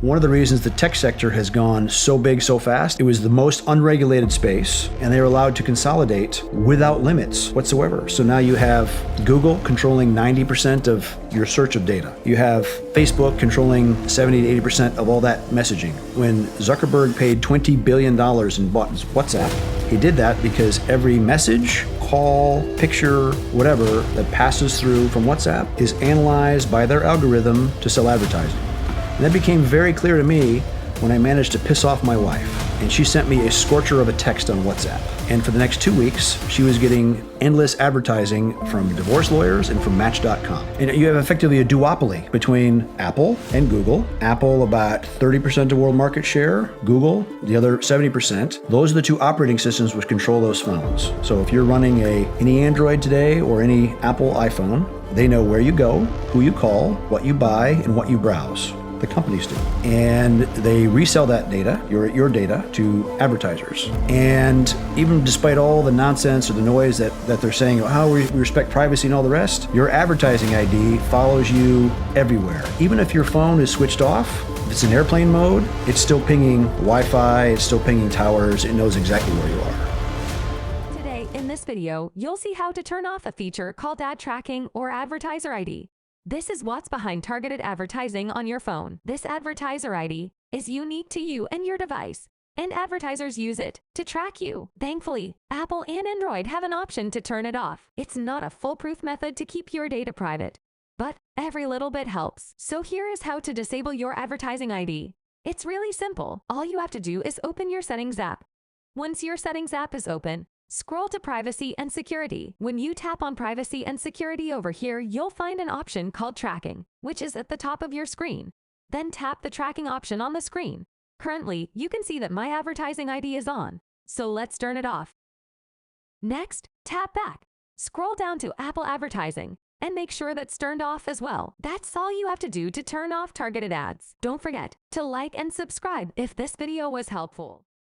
One of the reasons the tech sector has gone so big so fast, it was the most unregulated space, and they were allowed to consolidate without limits whatsoever. So now you have Google controlling 90% of your search of data. You have Facebook controlling 70 to 80% of all that messaging. When Zuckerberg paid $20 billion and bought WhatsApp, he did that because every message, call, picture, whatever that passes through from WhatsApp is analyzed by their algorithm to sell advertising. And that became very clear to me when I managed to piss off my wife. And she sent me a scorcher of a text on WhatsApp. And for the next 2 weeks, she was getting endless advertising from divorce lawyers and from Match.com. And you have effectively a duopoly between Apple and Google. Apple about 30% of world market share, Google the other 70%. Those are the two operating systems which control those phones. So if you're running any Android today or any Apple iPhone, they know where you go, who you call, what you buy, and what you browse. The companies do. And they resell that data, your data, to advertisers. And even despite all the nonsense or the noise that they're saying, oh, we respect privacy and all the rest, your advertising ID follows you everywhere. Even if your phone is switched off, if it's in airplane mode, it's still pinging Wi-Fi, it's still pinging towers, it knows exactly where you are. Today, in this video, you'll see how to turn off a feature called ad tracking or advertiser ID. This is what's behind targeted advertising on your phone. This advertiser ID is unique to you and your device, and advertisers use it to track you. Thankfully, Apple and Android have an option to turn it off. It's not a foolproof method to keep your data private, but every little bit helps. So here is how to disable your advertising ID. It's really simple. All you have to do is open your Settings app. Once your Settings app is open, scroll to Privacy and Security. When you tap on Privacy and Security over here, you'll find an option called Tracking, which is at the top of your screen. Then tap the tracking option on the screen. Currently, you can see that my advertising ID is on, so let's turn it off. Next, tap back. Scroll down to Apple Advertising and make sure that's turned off as well. That's all you have to do to turn off targeted ads. Don't forget to like and subscribe if this video was helpful.